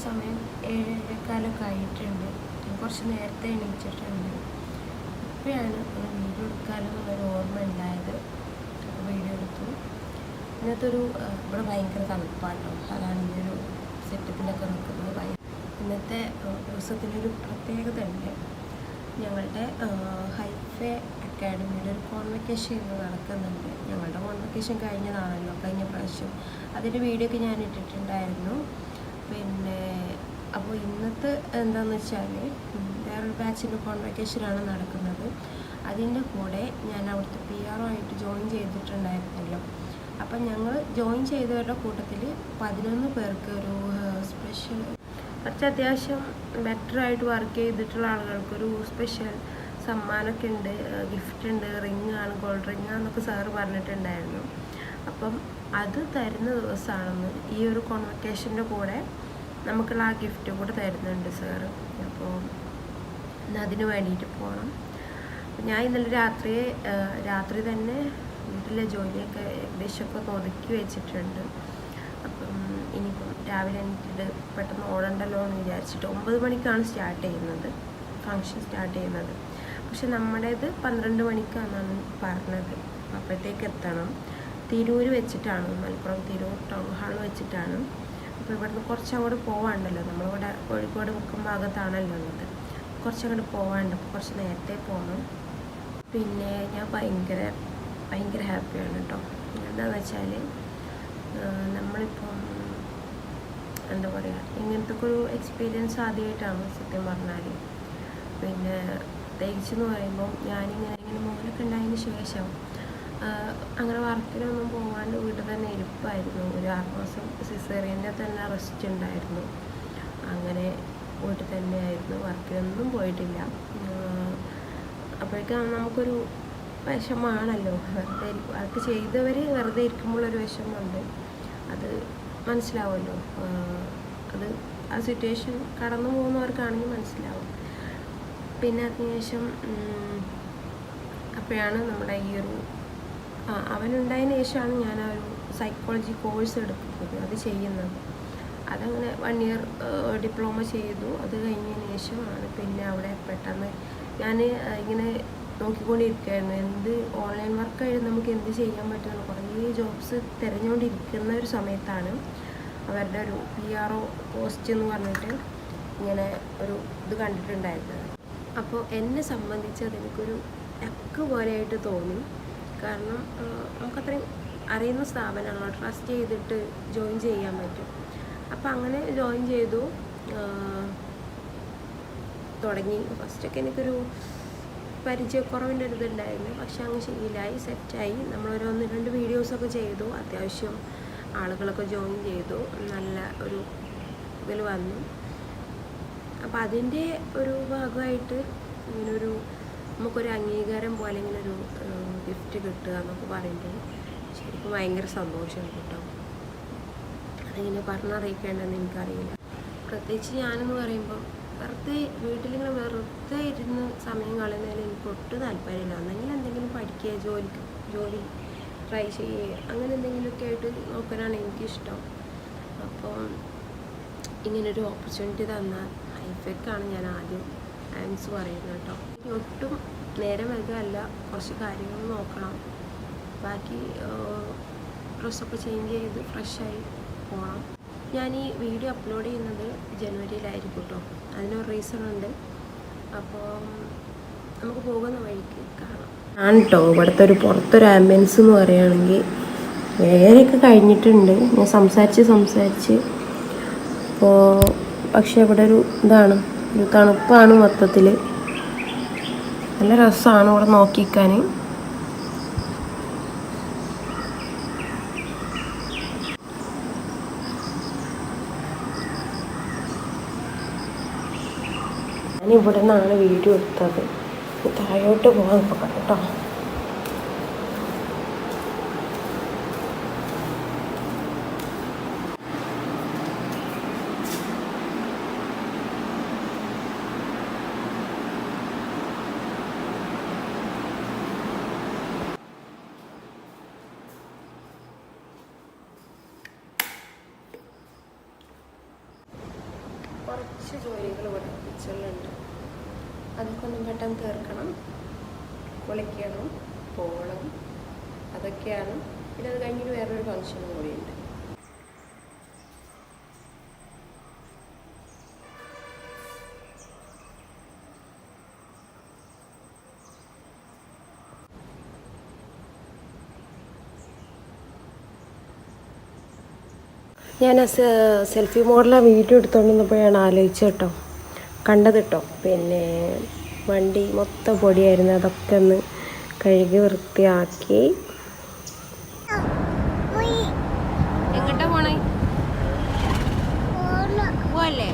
സമയം 7:15 ആയിട്ടുണ്ട്. കുറച്ച് നേരത്തെ എണീച്ചിട്ടുണ്ട്. ഇപ്പോഴാണ് വീഡിയോ എടുക്കാനെന്നുള്ളൊരു ഓർമ്മ ഉണ്ടായത്. വീഡിയോ എടുത്തു. ഇന്നത്തെ ഇവിടെ ഭയങ്കര തണുപ്പാട്ടോ, അതാണ് ഈ ഒരു സെറ്റപ്പിലൊക്കെ നിൽക്കുന്നത്. ഇന്നത്തെ ദിവസത്തിനൊരു പ്രത്യേകത ഉണ്ട്. ഞങ്ങളുടെ ഹൈഫേ അക്കാഡമിയുടെ ഒരു കോൺവെക്കേഷൻ ഇന്ന് നടക്കുന്നുണ്ട്. ഞങ്ങളുടെ കോൺവെക്കേഷൻ കഴിഞ്ഞതാണല്ലോ, കഴിഞ്ഞ പ്രാവശ്യം. അതിൻ്റെ വീഡിയോ ഒക്കെ ഞാൻ ഇട്ടിട്ടുണ്ടായിരുന്നു. പിന്നെ അപ്പോൾ ഇന്നത്തെ എന്താണെന്ന് വെച്ചാൽ വേറൊരു ബാച്ചിൻ്റെ കോൺവെക്കേഷനാണ് നടക്കുന്നത്. അതിൻ്റെ കൂടെ ഞാൻ അവിടുത്തെ PR ആയിട്ട് ജോയിൻ ചെയ്തിട്ടുണ്ടായിരുന്നല്ലോ. അപ്പം ഞങ്ങൾ ജോയിൻ ചെയ്തവരുടെ കൂട്ടത്തിൽ 11 പേർക്ക് ഒരു സ്പെഷ്യൽ, കുറച്ച് അത്യാവശ്യം ബെറ്ററായിട്ട് വർക്ക് ചെയ്തിട്ടുള്ള ആളുകൾക്കൊരു സ്പെഷ്യൽ സമ്മാനമൊക്കെ ഉണ്ട്, ഗിഫ്റ്റ് ഉണ്ട്, റിങ്ങാണ്, ഗോൾഡ് റിങ്ങാന്നൊക്കെ സാറ് പറഞ്ഞിട്ടുണ്ടായിരുന്നു. അപ്പം അത് തരുന്ന ദിവസമാണെന്ന് ഈ ഒരു കോൺവെക്കേഷൻ്റെ കൂടെ നമുക്കുള്ള ആ ഗിഫ്റ്റ് കൂടെ തരുന്നുണ്ട് സാറ്. അപ്പോൾ ഇന്ന് അതിന് വേണ്ടിയിട്ട് പോകണം. ഞാൻ ഇന്നലെ രാത്രി തന്നെ വീട്ടിലെ ജോലിയൊക്കെ ഏകദേശമൊക്കെ ഒതുക്കി വെച്ചിട്ടുണ്ട്. അപ്പം ഇനിയിപ്പം രാവിലെ എണീറ്റിട്ട് പെട്ടെന്ന് ഓടണ്ടല്ലോ എന്ന് വിചാരിച്ചിട്ട് 9 മണിക്കാണ് ഫങ്ഷൻ സ്റ്റാർട്ട് ചെയ്യുന്നത്. പക്ഷെ നമ്മുടേത് 12 മണിക്കാണെന്നാണ് പറഞ്ഞത്. അപ്പോഴത്തേക്ക് എത്തണം. തിരൂർ വെച്ചിട്ടാണ്, മലപ്പുറം തിരൂർ ടൗൺ ഹാൾ വെച്ചിട്ടാണ്. അപ്പോൾ ഇവിടുന്ന് കുറച്ചങ്ങോട്ട് പോവാണ്ടല്ലോ, നമ്മളിവിടെ കോഴിക്കോട് മുക്കം ഭാഗത്താണല്ലോ ഉള്ളത്. കുറച്ചങ്ങോട്ട് പോവാണ്ട്, അപ്പോൾ കുറച്ച് നേരത്തെ പോകണം. പിന്നെ ഞാൻ ഭയങ്കര ഹാപ്പിയാണ് കേട്ടോ. എന്താണെന്ന് വെച്ചാൽ നമ്മളിപ്പം എന്താ പറയുക, ഇങ്ങനത്തെ ഒരു എക്സ്പീരിയൻസ് ആദ്യമായിട്ടാണ് സത്യം പറഞ്ഞാൽ. പിന്നെ പ്രത്യേകിച്ചെന്ന് പറയുമ്പോൾ ഞാനിങ്ങനെ മോനൊക്കെ ഉണ്ടായതിന് ശേഷം അങ്ങനെ വർക്കിനൊന്നും പോകാണ്ട് വീട്ടിൽ തന്നെ ഇരിപ്പായിരുന്നു. ഒരു 6 മാസം സിസേറിയൻ്റെ തന്നെ റെസ്റ്റ് ഉണ്ടായിരുന്നു. അങ്ങനെ വീട്ടിൽ തന്നെയായിരുന്നു, വർക്കിനൊന്നും പോയിട്ടില്ല. അപ്പോഴേക്കും നമുക്കൊരു വിഷമമാണല്ലോ, വെറുതെ വർക്ക് ചെയ്തവർ വെറുതെ ഇരിക്കുമ്പോഴൊരു വിഷമമുണ്ട്. അത് മനസ്സിലാവുമല്ലോ, അത് ആ സിറ്റുവേഷൻ കടന്നു പോകുന്നവർക്കാണെങ്കിൽ മനസ്സിലാവും. പിന്നെ അതിനുശേഷം അപ്പോഴാണ് നമ്മുടെ ഈ ഒരു അവനുണ്ടായതിന് ശേഷമാണ് ഞാൻ ആ ഒരു സൈക്കോളജി കോഴ്സ് എടുക്കുന്നത്, അത് ചെയ്യുന്നത്. അതങ്ങനെ 1 ഇയർ ഡിപ്ലോമ ചെയ്തു. അത് കഴിഞ്ഞതിന് ശേഷമാണ് പിന്നെ അവിടെ പെട്ടെന്ന് ഞാൻ ഇങ്ങനെ നോക്കിക്കൊണ്ടിരിക്കുകയായിരുന്നു, എന്ത് ഓൺലൈൻ വർക്കായിട്ട് നമുക്ക് എന്ത് ചെയ്യാൻ പറ്റുന്ന കുറേ ജോബ്സ് തിരഞ്ഞുകൊണ്ടിരിക്കുന്ന ഒരു സമയത്താണ് അവരുടെ ഒരു PRO പോസ്റ്റ് എന്ന് പറഞ്ഞിട്ട് ഇങ്ങനെ ഒരു ഇത് കണ്ടിട്ടുണ്ടായിരുന്നത്. അപ്പോൾ എന്നെ സംബന്ധിച്ച് അതെനിക്കൊരു ലക്ക് പോലെയായിട്ട് തോന്നി. കാരണം നമുക്കത്രയും അറിയുന്ന സ്ഥാപനമാണല്ലോ, ട്രസ്റ്റ് ചെയ്തിട്ട് ജോയിൻ ചെയ്യാൻ പറ്റും. അപ്പോൾ അങ്ങനെ ജോയിൻ ചെയ്തു തുടങ്ങി. ഫസ്റ്റൊക്കെ എനിക്കൊരു പരിചയക്കുറവിൻ്റെ ഒരു ഇതുണ്ടായിരുന്നു. പക്ഷെ അങ്ങ് ശീലമായി, സെറ്റായി. നമ്മളൊരു 1-2 വീഡിയോസൊക്കെ ചെയ്തു. അത്യാവശ്യം ആളുകളൊക്കെ ജോയിൻ ചെയ്തു. നല്ല ഒരു ഇതിൽ വന്നു. അപ്പോൾ അതിൻ്റെ ഒരു ഭാഗമായിട്ട് ഇങ്ങനൊരു നമുക്കൊരു അംഗീകാരം പോലെ ഇങ്ങനൊരു ഗിഫ്റ്റ് കിട്ടുക എന്നൊക്കെ പറയുമ്പോൾ ശരിക്കും ഭയങ്കര സന്തോഷമുണ്ട് കേട്ടോ. അതിങ്ങനെ പറഞ്ഞറിയിക്കേണ്ടതെന്ന് എനിക്കറിയില്ല. പ്രത്യേകിച്ച് ഞാനെന്ന് പറയുമ്പം വീട്ടിലിങ്ങനെ വെറുതെ ഇരുന്ന് സമയം കളയുന്നതിൽ എനിക്ക് ഒട്ടും താല്പര്യമില്ല. എന്തെങ്കിലും പഠിക്കുക, ജോലി ട്രൈ ചെയ്യുക, അങ്ങനെ എന്തെങ്കിലുമൊക്കെ ആയിട്ട് നോക്കാനാണ് എനിക്കിഷ്ടം. അപ്പോൾ ഇങ്ങനൊരു ഓപ്പർച്യൂണിറ്റി തന്നാൽ ഹൈഫെക്കാണ് ഞാൻ ആദ്യം താങ്ക്സ് പറയുന്നത് കേട്ടോ. ഒട്ടും നേരം വൈകല്ല, കുറച്ച് കാര്യങ്ങൾ നോക്കണം. ബാക്കി ഡ്രസ്സൊക്കെ ചേഞ്ച് ചെയ്ത് ഫ്രഷായി പോകണം. ഞാൻ ഈ വീഡിയോ അപ്ലോഡ് ചെയ്യുന്നത് ജനുവരിയിലായിരിക്കും കേട്ടോ. അതിനൊരു റീസൺ ഉണ്ട്. അപ്പോൾ നമുക്ക് പോകുന്ന വഴിക്ക് കാണാം. ആണ് കേട്ടോ ഇവിടുത്തെ പുറത്തൊരു ആംബിയൻസ് എന്ന് പറയുകയാണെങ്കിൽ 7:00 കഴിഞ്ഞിട്ടുണ്ട്. ഞാൻ സംസാരിച്ച് അപ്പോൾ പക്ഷെ ഇവിടെ ഒരു തണുപ്പാണ് മൊത്തത്തിൽ. നല്ല രസമാണ് ഇവിടെ നോക്കിക്കാൻ. ഞാനിവിടെ നിന്നാണ് വീഡിയോ എടുത്തത്. താഴോട്ട് പോകാൻ നോക്കാം കേട്ടോ. കുറച്ച് ജോലികൾ ഇവിടെ കിച്ചണിലുണ്ട്. അതൊക്കെ ഒന്നും പെട്ടെന്ന് തീർക്കണം, കുളിക്കണം, പോകണം, അതൊക്കെയാണ്. പിന്നെ അത് കഴിഞ്ഞിട്ട് വേറൊരു ഫംഗ്ഷനും കൂടിയുണ്ട്. ഞാൻ സെൽഫി മോഡലെ വീഡിയോ എടുത്തുകൊണ്ടിരുന്നപ്പോഴാണ് ആലോചിച്ചത് കേട്ടോ, കണ്ടത് കേട്ടോ. പിന്നെ വണ്ടി മൊത്തം പൊടിയായിരുന്നു, അതൊക്കെ ഒന്ന് കഴുകി വൃത്തിയാക്കി. എങ്ങോട്ടാ പോണേ? പോവല്ലേ?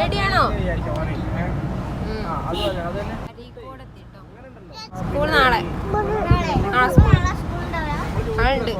റെഡിയാണോ? സ്കൂൾ നാളെ ആളുണ്ട്.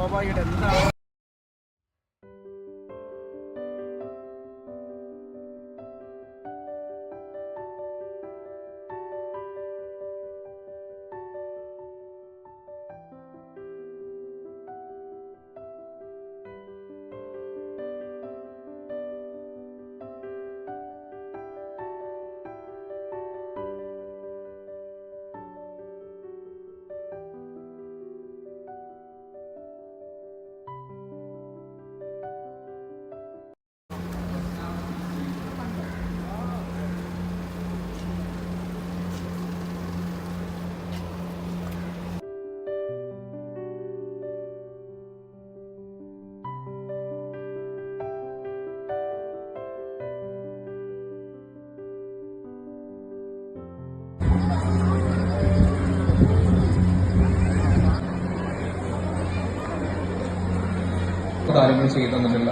കാര്യങ്ങൾ ചെയ്യുന്നുള്ള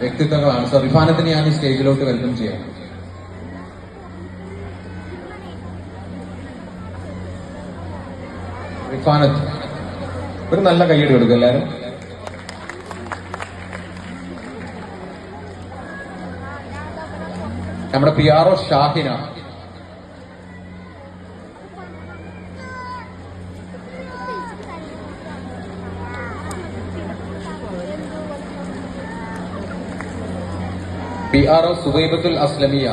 വ്യക്തിത്വങ്ങളാണ്. സോ റിഫാനത്തിനെ ഞാൻ ഈ സ്റ്റേജിലോട്ട് വെൽക്കം ചെയ്യാം. റിഫാനത്ത്, ഒരു നല്ല കയ്യടി കൊടുക്കും എല്ലാവരും. നമ്മുടെ PRO ഷാഹിന, PRO സുവൈബത്തുൽ അസ്ലമിയ,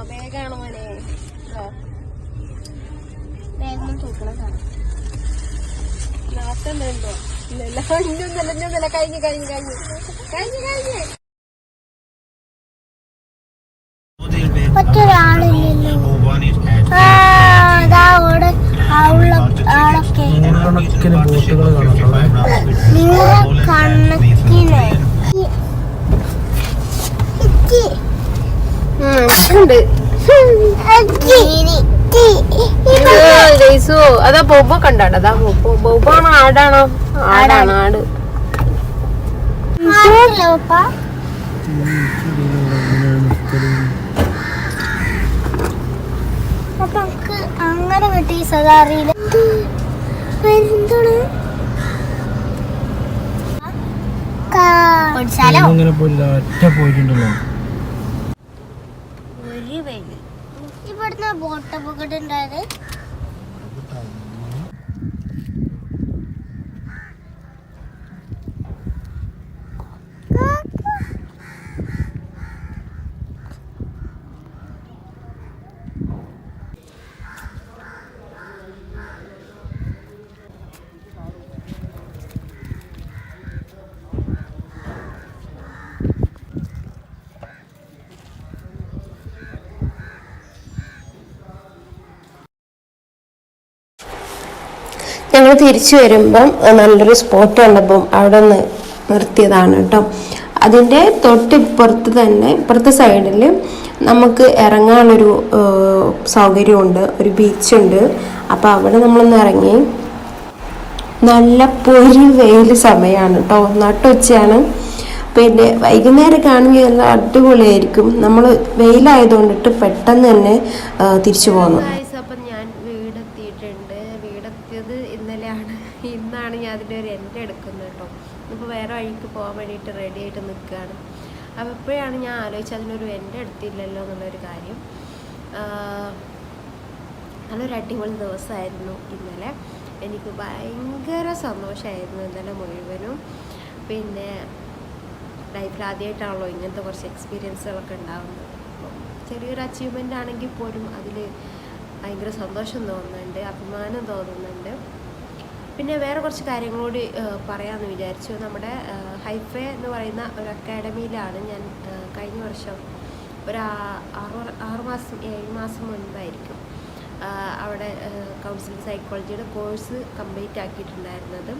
വേഗാണ് മോനെ, വേഗം തൂക്കണം സാധനം. നാട്ടെന്തോ ഇല്ലല്ല, ഇന്നൊന്നല്ല, കഴിഞ്ഞ് ഒറ്റൊരാളില്ലല്ലോ. ആളൊക്കെ കണക്കിന് ഉണ്ട്. അതാ ബൊബൊക്കെ ഉണ്ടാണ്. അതാ ബൊബാണോ ആടാണോ? ആടാണ്, ആട്. അപ്പൊ നമുക്ക് അങ്ങനെ കിട്ടി സദാറിയില് പോയിട്ടുണ്ടല്ലോ. ഒരു പേര് ഇവിടുന്ന് ബോട്ട് അപകടം ഉണ്ടായത്. ഞങ്ങൾ തിരിച്ചു വരുമ്പം നല്ലൊരു സ്പോട്ട് കണ്ടപ്പം അവിടെ നിന്ന് നിർത്തിയതാണ് കേട്ടോ. അതിൻ്റെ തൊട്ടിപ്പുറത്ത് തന്നെ, ഇപ്പുറത്തെ സൈഡിൽ നമുക്ക് ഇറങ്ങാനൊരു സൗകര്യമുണ്ട്, ഒരു ബീച്ചുണ്ട്. അപ്പോൾ അവിടെ നമ്മളൊന്ന് ഇറങ്ങി. നല്ല പൊരി വെയിൽ സമയമാണ് കേട്ടോ, നട്ടുച്ചയാണ്. പിന്നെ വൈകുന്നേരം കാണുമെങ്കിൽ നല്ല അടിപൊളിയായിരിക്കും. നമ്മൾ വെയിലായതുകൊണ്ടിട്ട് പെട്ടെന്ന് തന്നെ തിരിച്ചു പോന്നു. അപ്പം ഞാൻ വീടെത്തിയിട്ടുണ്ട്. വീടെത്തിയത് ഇന്നലെയാണ്. ഇന്നാണ് ഞാൻ അതിൻ്റെ ഒരു എൻ്റെ എടുക്കുന്നത് കേട്ടോ. ഇപ്പോൾ വേറെ വഴിക്ക് പോകാൻ വേണ്ടിയിട്ട് റെഡി ആയിട്ട് നിൽക്കുകയാണ്. അപ്പോൾ ഇപ്പോഴാണ് ഞാൻ ആലോചിച്ചത് അതിനൊരു എൻ്റെ എടുത്തില്ലല്ലോ എന്നുള്ളൊരു കാര്യം. നല്ലൊരു അടിപൊളി ദിവസമായിരുന്നു ഇന്നലെ. എനിക്ക് ഭയങ്കര സന്തോഷമായിരുന്നു ഇന്നലെ മുഴുവനും. പിന്നെ ലൈഫിൽ ആദ്യമായിട്ടാണല്ലോ ഇങ്ങനത്തെ കുറച്ച് എക്സ്പീരിയൻസുകളൊക്കെ ഉണ്ടാകുന്നത്. അപ്പം ചെറിയൊരു അച്ചീവ്മെൻ്റ് ആണെങ്കിൽ പോലും അതിൽ ഭയങ്കര സന്തോഷം തോന്നുന്നുണ്ട്, അഭിമാനം തോന്നുന്നുണ്ട്. പിന്നെ വേറെ കുറച്ച് കാര്യങ്ങളോട് പറയാമെന്ന് വിചാരിച്ചു. നമ്മുടെ ഹൈഫേ എന്ന് പറയുന്ന ഒരു അക്കാഡമിയിലാണ് ഞാൻ കഴിഞ്ഞ വർഷം ഒരു 7 മാസം മുൻപായിരിക്കും അവിടെ കൗൺസിലിംഗ് സൈക്കോളജിയുടെ കോഴ്സ് കംപ്ലീറ്റ് ആക്കിയിട്ടുണ്ടായിരുന്നത്.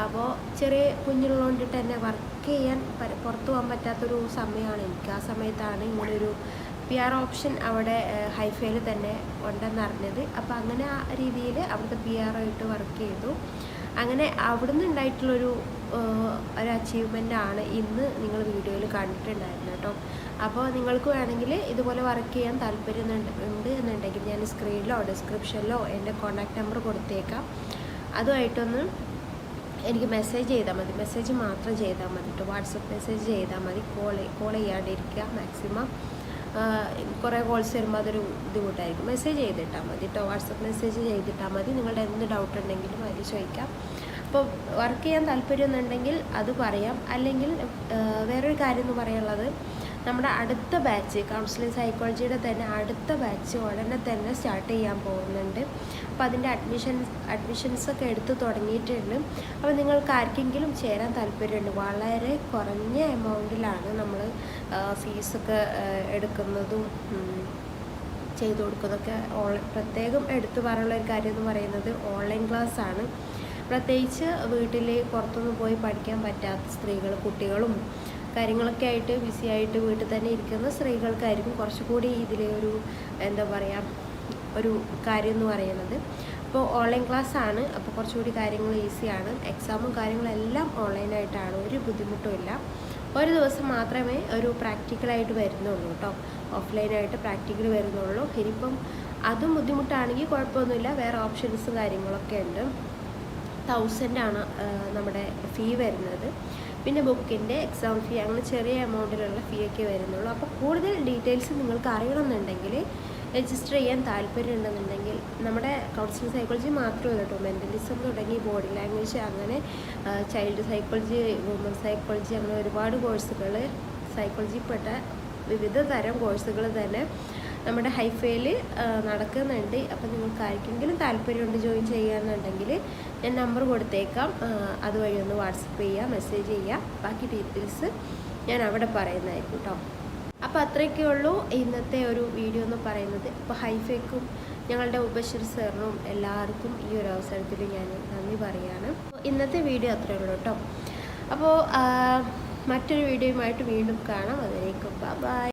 അപ്പോൾ ചെറിയ കുഞ്ഞുള്ളതുകൊണ്ടിട്ട് തന്നെ വർക്ക് ചെയ്യാൻ പുറത്തു പോകാൻ പറ്റാത്തൊരു സമയമാണ് എനിക്ക്. ആ സമയത്താണ് ഇങ്ങനൊരു PR ഓപ്ഷൻ അവിടെ ഹൈഫേയിൽ തന്നെ ഉണ്ടെന്നറിഞ്ഞത്. അപ്പോൾ അങ്ങനെ ആ രീതിയിൽ അവിടുത്തെ PR ആയിട്ട് വർക്ക് ചെയ്തു. അങ്ങനെ അവിടുന്ന് ഉണ്ടായിട്ടുള്ളൊരു അച്ചീവ്മെൻ്റ് ആണ് ഇന്ന് നിങ്ങൾ വീഡിയോയിൽ കണ്ടിട്ടുണ്ടായിരുന്നത് കേട്ടോ. അപ്പോൾ നിങ്ങൾക്ക് വേണമെങ്കിൽ ഇതുപോലെ വർക്ക് ചെയ്യാൻ താല്പര്യം ഉണ്ട് എന്നുണ്ടെങ്കിൽ ഞാൻ സ്ക്രീനിലോ ഡിസ്ക്രിപ്ഷനിലോ എൻ്റെ കോൺടാക്റ്റ് നമ്പർ കൊടുത്തേക്കാം. അതുമായിട്ടൊന്ന് എനിക്ക് മെസ്സേജ് ചെയ്താൽ മതി. മെസ്സേജ് മാത്രം ചെയ്താൽ മതി കേട്ടോ. വാട്സപ്പ് മെസ്സേജ് ചെയ്താൽ മതി. കോൾ ചെയ്യാണ്ടിരിക്കുക മാക്സിമം. കുറേ കോൾസ് വരുമ്പോൾ അതൊരു ബുദ്ധിമുട്ടായിരിക്കും. മെസ്സേജ് ചെയ്തിട്ടാൽ മതി കേട്ടോ. വാട്സപ്പ് മെസ്സേജ് ചെയ്തിട്ടാൽ മതി. നിങ്ങളുടെ എന്ത് ഡൗട്ട് ഉണ്ടെങ്കിലും അതിൽ ചോദിക്കാം. അപ്പോൾ വർക്ക് ചെയ്യാൻ താല്പര്യം എന്നുണ്ടെങ്കിൽ അത് പറയാം. അല്ലെങ്കിൽ വേറൊരു കാര്യം എന്ന് പറയാനുള്ളത്, നമ്മുടെ അടുത്ത ബാച്ച് കൗൺസിലിംഗ് സൈക്കോളജിയുടെ തന്നെ അടുത്ത ബാച്ച് ഉടനെ തന്നെ സ്റ്റാർട്ട് ചെയ്യാൻ പോകുന്നുണ്ട്. അപ്പോൾ അതിൻ്റെ അഡ്മിഷൻസൊക്കെ എടുത്ത് തുടങ്ങിയിട്ടുണ്ട്. അപ്പോൾ നിങ്ങൾക്ക് ആർക്കെങ്കിലും ചേരാൻ താല്പര്യമുണ്ട്, വളരെ കുറഞ്ഞ എമൗണ്ടിലാണ് നമ്മൾ ഫീസൊക്കെ എടുക്കുന്നതും ചെയ്തു കൊടുക്കുന്നതൊക്കെ. പ്രത്യേകം എടുത്തു പറയാനുള്ള ഒരു കാര്യം എന്ന് പറയുന്നത് ഓൺലൈൻ ക്ലാസ് ആണ്. പ്രത്യേകിച്ച് വീട്ടിൽ പുറത്തൊന്നും പോയി പഠിക്കാൻ പറ്റാത്ത സ്ത്രീകൾ, കുട്ടികളും കാര്യങ്ങളൊക്കെ ആയിട്ട് ബിസി ആയിട്ട് വീട്ടിൽ തന്നെ ഇരിക്കുന്ന സ്ത്രീകൾക്കായിരിക്കും കുറച്ചുകൂടി ഇതിൽ ഒരു എന്താ പറയുക ഒരു കാര്യം എന്ന് പറയുന്നത്. അപ്പോൾ ഓൺലൈൻ ക്ലാസ് ആണ്. അപ്പോൾ കുറച്ചുകൂടി കാര്യങ്ങൾ ഈസിയാണ്. എക്സാമും കാര്യങ്ങളെല്ലാം ഓൺലൈനായിട്ടാണ്, ഒരു ബുദ്ധിമുട്ടും ഇല്ല. ഒരു ദിവസം മാത്രമേ ഒരു പ്രാക്ടിക്കലായിട്ട് വരുന്നുള്ളൂ കേട്ടോ. ഓഫ്ലൈനായിട്ട് പ്രാക്ടിക്കൽ വരുന്നുള്ളൂ. ഇനിയിപ്പം അതും ബുദ്ധിമുട്ടാണെങ്കിൽ കുഴപ്പമൊന്നുമില്ല, വേറെ ഓപ്ഷൻസും കാര്യങ്ങളൊക്കെ ഉണ്ട്. 1000 ആണ് നമ്മുടെ ഫീ വരുന്നത്. പിന്നെ ബുക്കിൻ്റെ എക്സാം ഫീ അങ്ങനെ ചെറിയ എമൗണ്ടിലുള്ള ഫീ ഒക്കെ വരുന്നുള്ളൂ. അപ്പോൾ കൂടുതൽ ഡീറ്റെയിൽസ് നിങ്ങൾക്ക് അറിയണമെന്നുണ്ടെങ്കിൽ, രജിസ്റ്റർ ചെയ്യാൻ താല്പര്യം ഉണ്ടെന്നുണ്ടെങ്കിൽ, നമ്മുടെ കൗൺസിലിംഗ് സൈക്കോളജി മാത്രമല്ല കേട്ടോ, മെൻ്റലിസം തുടങ്ങി ബോഡി ലാംഗ്വേജ്, അങ്ങനെ ചൈൽഡ് സൈക്കോളജി, വുമൺ സൈക്കോളജി, അങ്ങനെ ഒരുപാട് കോഴ്സുകൾ, സൈക്കോളജിപ്പെട്ട വിവിധ തരം കോഴ്സുകൾ തന്നെ നമ്മുടെ ഹൈഫേയിൽ നടക്കുന്നുണ്ട്. അപ്പോൾ നിങ്ങൾക്ക് ആർക്കെങ്കിലും താല്പര്യമുണ്ട് ജോയിൻ ചെയ്യാന്നുണ്ടെങ്കിൽ ഞാൻ നമ്പർ കൊടുത്തേക്കാം. അതുവഴി ഒന്ന് വാട്സപ്പ് ചെയ്യുക, മെസ്സേജ് ചെയ്യുക. ബാക്കി ഡീറ്റെയിൽസ് ഞാൻ അവിടെ പറയുന്നതായിരിക്കും കേട്ടോ. അപ്പോൾ അത്രയൊക്കെ ഉള്ളൂ ഇന്നത്തെ ഒരു വീഡിയോ എന്ന് പറയുന്നത്. അപ്പോൾ ഹൈഫേക്കും ഞങ്ങളുടെ ഉപശ്രീ സാറിനും എല്ലാവർക്കും ഈ ഒരു അവസരത്തിൽ ഞാൻ നന്ദി പറയുകയാണ്. ഇന്നത്തെ വീഡിയോ അത്രയേ ഉള്ളൂ കേട്ടോ. അപ്പോൾ മറ്റൊരു വീഡിയോയുമായിട്ട് വീണ്ടും കാണാം. അതിലേക്കും ബൈ.